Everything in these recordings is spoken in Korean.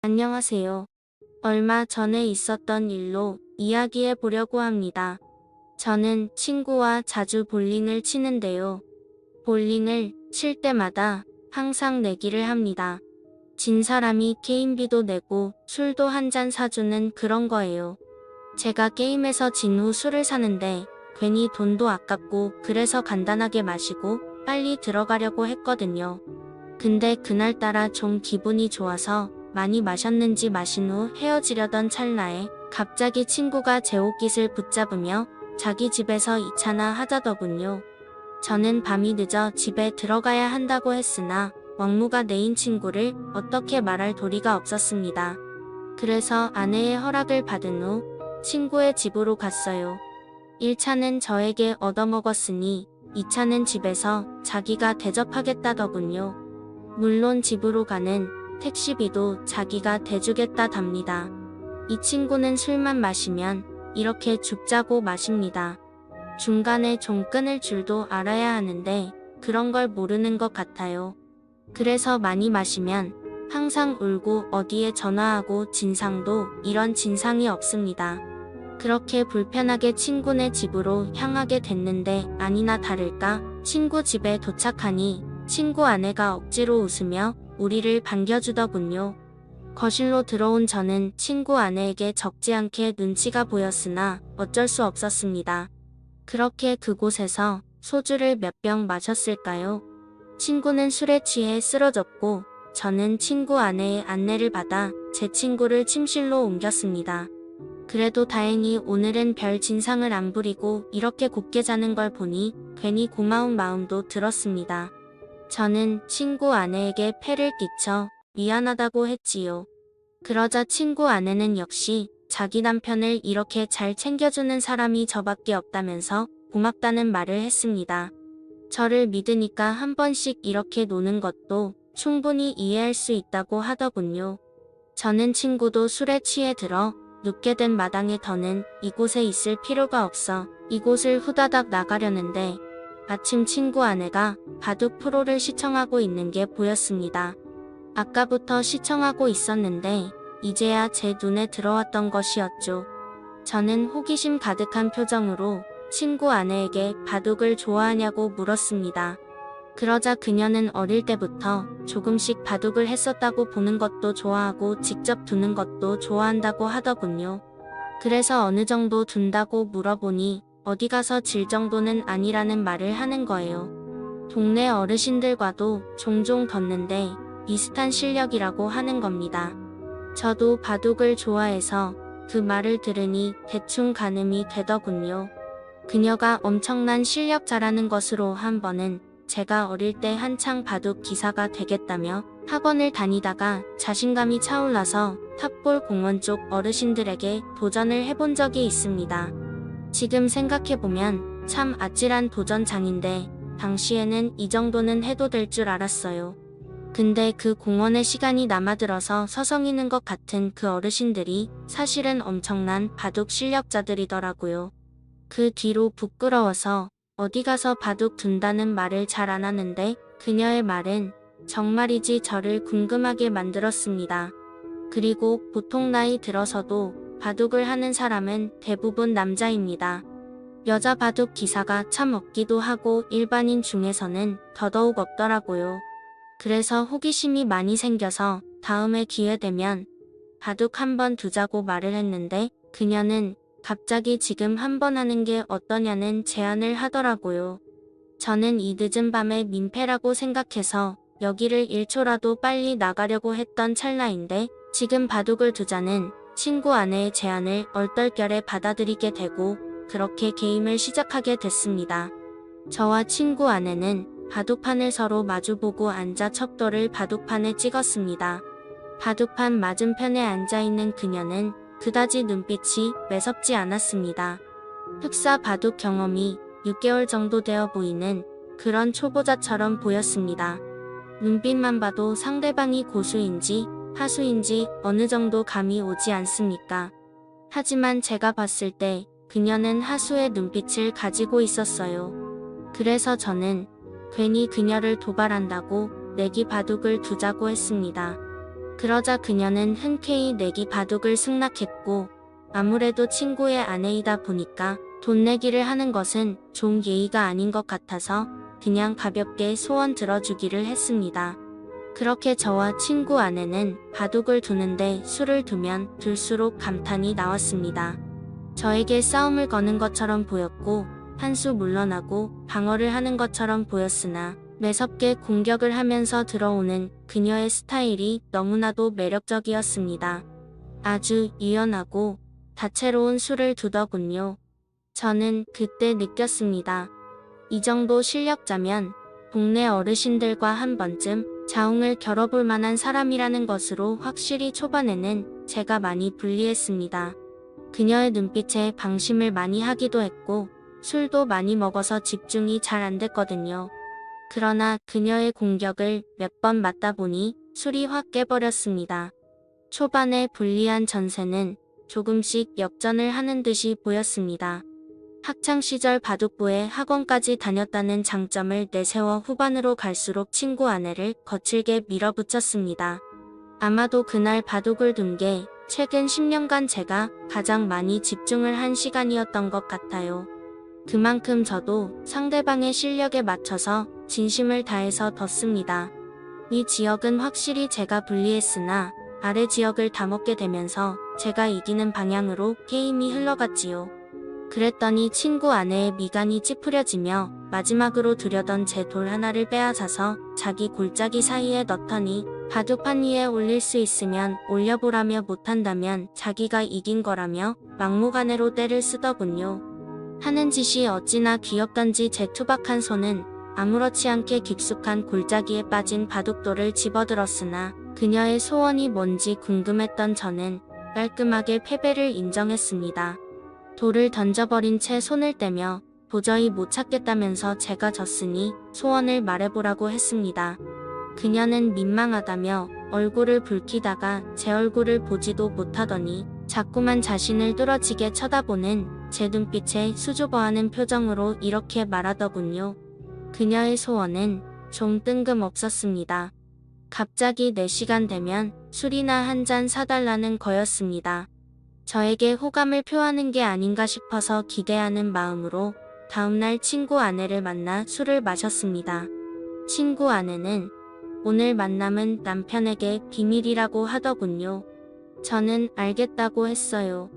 안녕하세요. 얼마 전에 있었던 일로 이야기해 보려고 합니다. 저는 친구와 자주 볼링을 치는데요. 볼링을 칠 때마다 항상 내기를 합니다. 진 사람이 게임비도 내고 술도 한 잔 사주는 그런 거예요. 제가 게임에서 진 후 술을 사는데 괜히 돈도 아깝고 그래서 간단하게 마시고 빨리 들어가려고 했거든요. 근데 그날따라 좀 기분이 좋아서 많이 마셨는지 마신 후 헤어지려던 찰나에 갑자기 친구가 제 옷깃을 붙잡으며 자기 집에서 2차나 하자더군요. 저는 밤이 늦어 집에 들어가야 한다고 했으나 왕무가 내인 친구를 어떻게 말할 도리가 없었습니다. 그래서 아내의 허락을 받은 후 친구의 집으로 갔어요. 1차는 저에게 얻어먹었으니 2차는 집에서 자기가 대접하겠다더군요. 물론 집으로 가는 택시비도 자기가 대주겠다답니다. 이 친구는 술만 마시면 이렇게 죽자고 마십니다. 중간에 좀 끊을 줄도 알아야 하는데 그런 걸 모르는 것 같아요. 그래서 많이 마시면 항상 울고 어디에 전화하고 진상도 이런 진상이 없습니다. 그렇게 불편하게 친구네 집으로 향하게 됐는데 아니나 다를까 친구 집에 도착하니 친구 아내가 억지로 웃으며 우리를 반겨주더군요. 거실로 들어온 저는 친구 아내에게 적지 않게 눈치가 보였으나 어쩔 수 없었습니다. 그렇게 그곳에서 소주를 몇 병 마셨을까요? 친구는 술에 취해 쓰러졌고 저는 친구 아내의 안내를 받아 제 친구를 침실로 옮겼습니다. 그래도 다행히 오늘은 별 진상을 안 부리고 이렇게 곱게 자는 걸 보니 괜히 고마운 마음도 들었습니다. 저는 친구 아내에게 폐를 끼쳐 미안하다고 했지요. 그러자 친구 아내는 역시 자기 남편을 이렇게 잘 챙겨주는 사람이 저밖에 없다면서 고맙다는 말을 했습니다. 저를 믿으니까 한 번씩 이렇게 노는 것도 충분히 이해할 수 있다고 하더군요. 저는 친구도 술에 취해 들어 눕게 된 마당에 더는 이곳에 있을 필요가 없어 이곳을 후다닥 나가려는데 마침 친구 아내가 바둑 프로를 시청하고 있는 게 보였습니다. 아까부터 시청하고 있었는데 이제야 제 눈에 들어왔던 것이었죠. 저는 호기심 가득한 표정으로 친구 아내에게 바둑을 좋아하냐고 물었습니다. 그러자 그녀는 어릴 때부터 조금씩 바둑을 했었다고 보는 것도 좋아하고 직접 두는 것도 좋아한다고 하더군요. 그래서 어느 정도 둔다고 물어보니 어디 가서 질 정도는 아니라는 말을 하는 거예요. 동네 어르신들과도 종종 뒀는데 비슷한 실력이라고 하는 겁니다. 저도 바둑을 좋아해서 그 말을 들으니 대충 가늠이 되더군요. 그녀가 엄청난 실력자라는 것으로 한 번은 제가 어릴 때 한창 바둑 기사가 되겠다며 학원을 다니다가 자신감이 차올라서 탑골 공원 쪽 어르신들에게 도전을 해본 적이 있습니다. 지금 생각해보면 참 아찔한 도전장인데 당시에는 이 정도는 해도 될 줄 알았어요. 근데 그 공원에 시간이 남아들어서 서성이는 것 같은 그 어르신들이 사실은 엄청난 바둑 실력자들이더라고요. 그 뒤로 부끄러워서 어디 가서 바둑 둔다는 말을 잘 안 하는데 그녀의 말은 정말이지 저를 궁금하게 만들었습니다. 그리고 보통 나이 들어서도 바둑을 하는 사람은 대부분 남자입니다. 여자 바둑 기사가 참 없기도 하고 일반인 중에서는 더더욱 없더라고요. 그래서 호기심이 많이 생겨서 다음에 기회 되면 바둑 한번 두자고 말을 했는데 그녀는 갑자기 지금 한번 하는 게 어떠냐는 제안을 하더라고요. 저는 이 늦은 밤에 민폐라고 생각해서 여기를 1초라도 빨리 나가려고 했던 찰나인데 지금 바둑을 두자는 친구 아내의 제안을 얼떨결에 받아들이게 되고 그렇게 게임을 시작하게 됐습니다. 저와 친구 아내는 바둑판을 서로 마주보고 앉아 척도를 바둑판에 찍었습니다. 바둑판 맞은편에 앉아있는 그녀는 그다지 눈빛이 매섭지 않았습니다. 흑사 바둑 경험이 6개월 정도 되어 보이는 그런 초보자처럼 보였습니다. 눈빛만 봐도 상대방이 고수인지 하수인지 어느 정도 감이 오지 않습니까? 하지만 제가 봤을 때 그녀는 하수의 눈빛을 가지고 있었어요. 그래서 저는 괜히 그녀를 도발한다고 내기 바둑을 두자고 했습니다. 그러자 그녀는 흔쾌히 내기 바둑을 승낙했고 아무래도 친구의 아내이다 보니까 돈 내기를 하는 것은 좀 예의가 아닌 것 같아서 그냥 가볍게 소원 들어주기를 했습니다. 그렇게 저와 친구 아내는 바둑을 두는데 수를 두면 둘수록 감탄이 나왔습니다. 저에게 싸움을 거는 것처럼 보였고 한 수 물러나고 방어를 하는 것처럼 보였으나 매섭게 공격을 하면서 들어오는 그녀의 스타일이 너무나도 매력적이었습니다. 아주 유연하고 다채로운 수를 두더군요. 저는 그때 느꼈습니다. 이 정도 실력자면 동네 어르신들과 한 번쯤 자웅을 겨뤄볼 만한 사람이라는 것으로 확실히 초반에는 제가 많이 불리했습니다. 그녀의 눈빛에 방심을 많이 하기도 했고 술도 많이 먹어서 집중이 잘 안 됐거든요. 그러나 그녀의 공격을 몇 번 맞다 보니 술이 확 깨버렸습니다. 초반에 불리한 전세는 조금씩 역전을 하는 듯이 보였습니다. 학창시절 바둑부에 학원까지 다녔다는 장점을 내세워 후반으로 갈수록 친구 아내를 거칠게 밀어붙였습니다. 아마도 그날 바둑을 둔 게 최근 10년간 제가 가장 많이 집중을 한 시간이었던 것 같아요. 그만큼 저도 상대방의 실력에 맞춰서 진심을 다해서 뒀습니다. 위 지역은 확실히 제가 불리했으나 아래 지역을 다 먹게 되면서 제가 이기는 방향으로 게임이 흘러갔지요. 그랬더니 친구 아내의 미간이 찌푸려지며 마지막으로 두려던 제 돌 하나를 빼앗아서 자기 골짜기 사이에 넣더니 바둑판 위에 올릴 수 있으면 올려보라며 못한다면 자기가 이긴 거라며 막무가내로 떼를 쓰더군요. 하는 짓이 어찌나 귀엽던지 제 투박한 손은 아무렇지 않게 깊숙한 골짜기에 빠진 바둑돌을 집어들었으나 그녀의 소원이 뭔지 궁금했던 저는 깔끔하게 패배를 인정했습니다. 돌을 던져버린 채 손을 떼며 도저히 못 찾겠다면서 제가 졌으니 소원을 말해보라고 했습니다. 그녀는 민망하다며 얼굴을 붉히다가 제 얼굴을 보지도 못하더니 자꾸만 자신을 뚫어지게 쳐다보는 제 눈빛에 수줍어하는 표정으로 이렇게 말하더군요. 그녀의 소원은 좀 뜬금없었습니다. 갑자기 4시간 되면 술이나 한 잔 사달라는 거였습니다. 저에게 호감을 표하는 게 아닌가 싶어서 기대하는 마음으로 다음날 친구 아내를 만나 술을 마셨습니다. 친구 아내는 오늘 만남은 남편에게 비밀이라고 하더군요. 저는 알겠다고 했어요.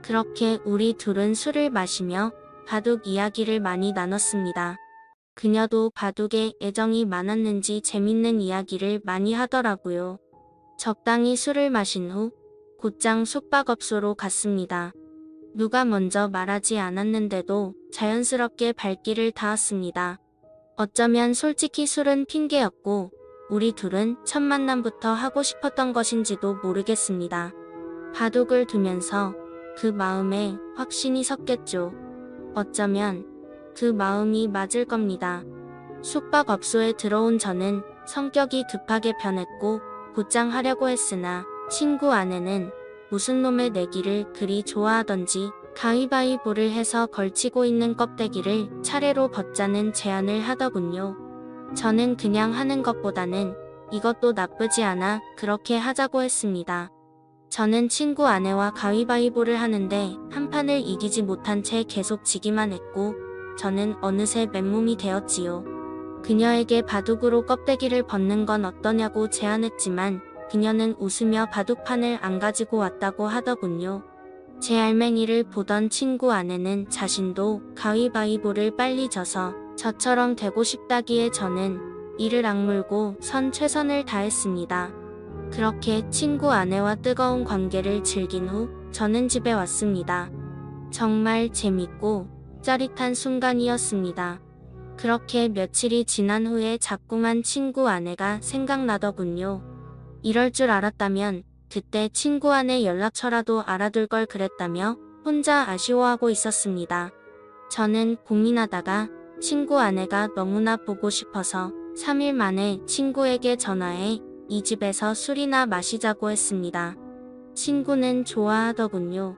그렇게 우리 둘은 술을 마시며 바둑 이야기를 많이 나눴습니다. 그녀도 바둑에 애정이 많았는지 재밌는 이야기를 많이 하더라고요. 적당히 술을 마신 후 곧장 숙박업소로 갔습니다. 누가 먼저 말하지 않았는데도 자연스럽게 발길을 닿았습니다. 어쩌면 솔직히 술은 핑계였고 우리 둘은 첫 만남부터 하고 싶었던 것인지도 모르겠습니다. 바둑을 두면서 그 마음에 확신이 섰겠죠. 어쩌면 그 마음이 맞을 겁니다. 숙박업소에 들어온 저는 성격이 급하게 변했고 곧장 하려고 했으나 친구 아내는 무슨 놈의 내기를 그리 좋아하던지 가위바위보를 해서 걸치고 있는 껍데기를 차례로 벗자는 제안을 하더군요. 저는 그냥 하는 것보다는 이것도 나쁘지 않아 그렇게 하자고 했습니다. 저는 친구 아내와 가위바위보를 하는데 한 판을 이기지 못한 채 계속 지기만 했고 저는 어느새 맨몸이 되었지요. 그녀에게 바둑으로 껍데기를 벗는 건 어떠냐고 제안했지만 그녀는 웃으며 바둑판을 안 가지고 왔다고 하더군요. 제 알맹이를 보던 친구 아내는 자신도 가위바위보를 빨리 져서 저처럼 되고 싶다기에 저는 이를 악물고 선 최선을 다했습니다. 그렇게 친구 아내와 뜨거운 관계를 즐긴 후 저는 집에 왔습니다. 정말 재밌고 짜릿한 순간이었습니다. 그렇게 며칠이 지난 후에 자꾸만 친구 아내가 생각나더군요. 이럴 줄 알았다면 그때 친구 아내 연락처라도 알아둘 걸 그랬다며 혼자 아쉬워하고 있었습니다. 저는 고민하다가 친구 아내가 너무나 보고 싶어서 3일 만에 친구에게 전화해 이 집에서 술이나 마시자고 했습니다. 친구는 좋아하더군요.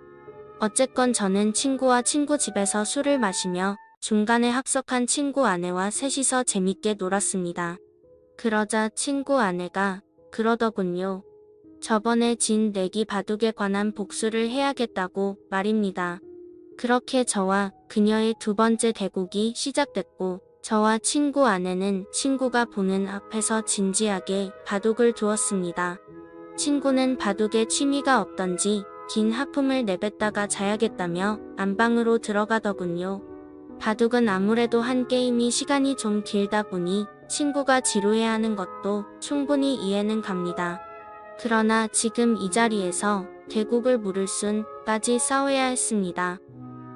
어쨌건 저는 친구와 친구 집에서 술을 마시며 중간에 합석한 친구 아내와 셋이서 재밌게 놀았습니다. 그러자 친구 아내가 그러더군요. 저번에 진 내기 바둑에 관한 복수를 해야겠다고 말입니다. 그렇게 저와 그녀의 두 번째 대국이 시작됐고 저와 친구 아내는 친구가 보는 앞에서 진지하게 바둑을 두었습니다. 친구는 바둑에 취미가 없던지 긴 하품을 내뱉다가 자야겠다며 안방으로 들어가더군요. 바둑은 아무래도 한 게임이 시간이 좀 길다 보니 친구가 지루해하는 것도 충분히 이해는 갑니다. 그러나 지금 이 자리에서 대국을 물을 순까지 싸워야 했습니다.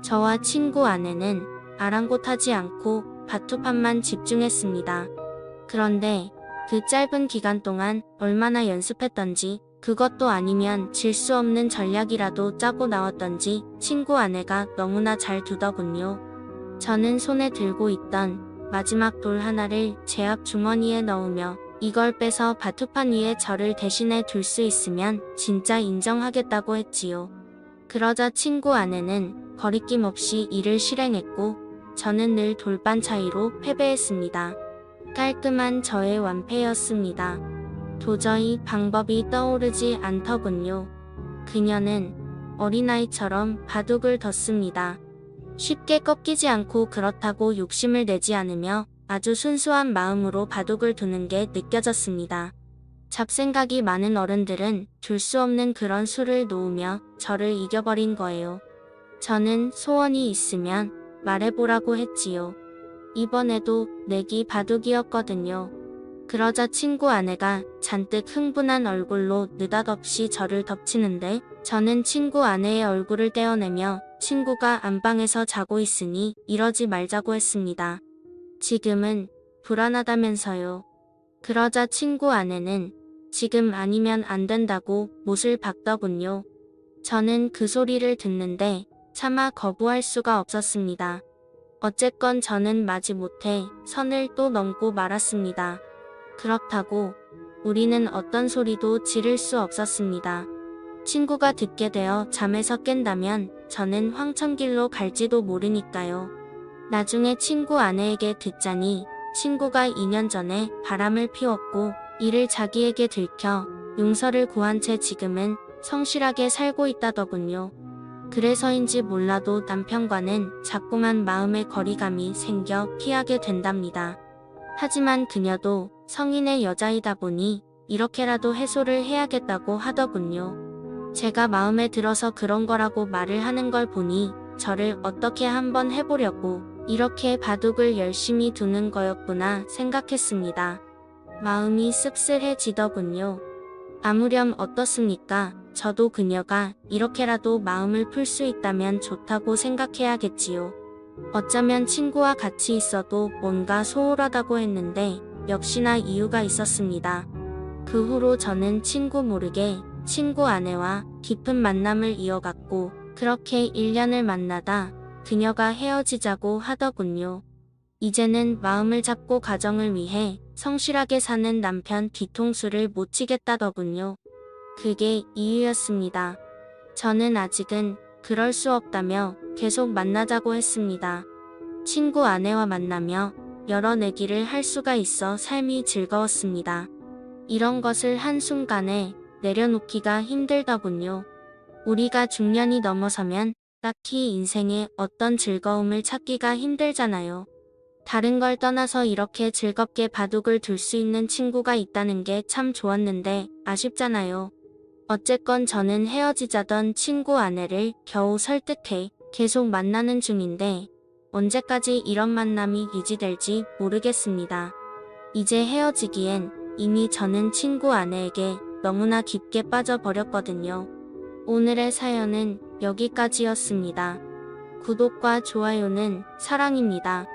저와 친구 아내는 아랑곳하지 않고 바투판만 집중했습니다. 그런데 그 짧은 기간 동안 얼마나 연습했던지 그것도 아니면 질 수 없는 전략이라도 짜고 나왔던지 친구 아내가 너무나 잘 두더군요. 저는 손에 들고 있던 마지막 돌 하나를 제 앞 주머니에 넣으며 이걸 빼서 바투판 위에 저를 대신해 둘 수 있으면 진짜 인정하겠다고 했지요. 그러자 친구 아내는 거리낌 없이 이를 실행했고 저는 늘 돌반 차이로 패배했습니다. 깔끔한 저의 완패였습니다. 도저히 방법이 떠오르지 않더군요. 그녀는 어린아이처럼 바둑을 뒀습니다. 쉽게 꺾이지 않고 그렇다고 욕심을 내지 않으며 아주 순수한 마음으로 바둑을 두는 게 느껴졌습니다. 잡생각이 많은 어른들은 둘 수 없는 그런 수를 놓으며 저를 이겨버린 거예요. 저는 소원이 있으면 말해보라고 했지요. 이번에도 내기 바둑이었거든요. 그러자 친구 아내가 잔뜩 흥분한 얼굴로 느닷없이 저를 덮치는데 저는 친구 아내의 얼굴을 떼어내며 친구가 안방에서 자고 있으니 이러지 말자고 했습니다. 지금은 불안하다면서요. 그러자 친구 아내는 지금 아니면 안 된다고 못을 박더군요. 저는 그 소리를 듣는데 차마 거부할 수가 없었습니다. 어쨌건 저는 마지못해 선을 또 넘고 말았습니다. 그렇다고 우리는 어떤 소리도 지를 수 없었습니다. 친구가 듣게 되어 잠에서 깬다면 저는 황천길로 갈지도 모르니까요. 나중에 친구 아내에게 듣자니 친구가 2년 전에 바람을 피웠고 이를 자기에게 들켜 용서를 구한 채 지금은 성실하게 살고 있다더군요. 그래서인지 몰라도 남편과는 자꾸만 마음의 거리감이 생겨 피하게 된답니다. 하지만 그녀도 성인의 여자이다 보니 이렇게라도 해소를 해야겠다고 하더군요. 제가 마음에 들어서 그런 거라고 말을 하는 걸 보니 저를 어떻게 한번 해보려고 이렇게 바둑을 열심히 두는 거였구나 생각했습니다. 마음이 씁쓸해지더군요. 아무렴 어떻습니까? 저도 그녀가 이렇게라도 마음을 풀 수 있다면 좋다고 생각해야겠지요. 어쩌면 친구와 같이 있어도 뭔가 소홀하다고 했는데 역시나 이유가 있었습니다. 그 후로 저는 친구 모르게 친구 아내와 깊은 만남을 이어갔고 그렇게 1년을 만나다 그녀가 헤어지자고 하더군요. 이제는 마음을 잡고 가정을 위해 성실하게 사는 남편 뒤통수를 못 치겠다더군요. 그게 이유였습니다. 저는 아직은 그럴 수 없다며 계속 만나자고 했습니다. 친구 아내와 만나며 여러 내기를 할 수가 있어 삶이 즐거웠습니다. 이런 것을 한순간에 내려놓기가 힘들더군요. 우리가 중년이 넘어서면 딱히 인생에 어떤 즐거움을 찾기가 힘들잖아요. 다른 걸 떠나서 이렇게 즐겁게 바둑을 둘 수 있는 친구가 있다는 게 참 좋았는데 아쉽잖아요. 어쨌건 저는 헤어지자던 친구 아내를 겨우 설득해 계속 만나는 중인데 언제까지 이런 만남이 유지될지 모르겠습니다. 이제 헤어지기엔 이미 저는 친구 아내에게 너무나 깊게 빠져버렸거든요. 오늘의 사연은 여기까지였습니다. 구독과 좋아요는 사랑입니다.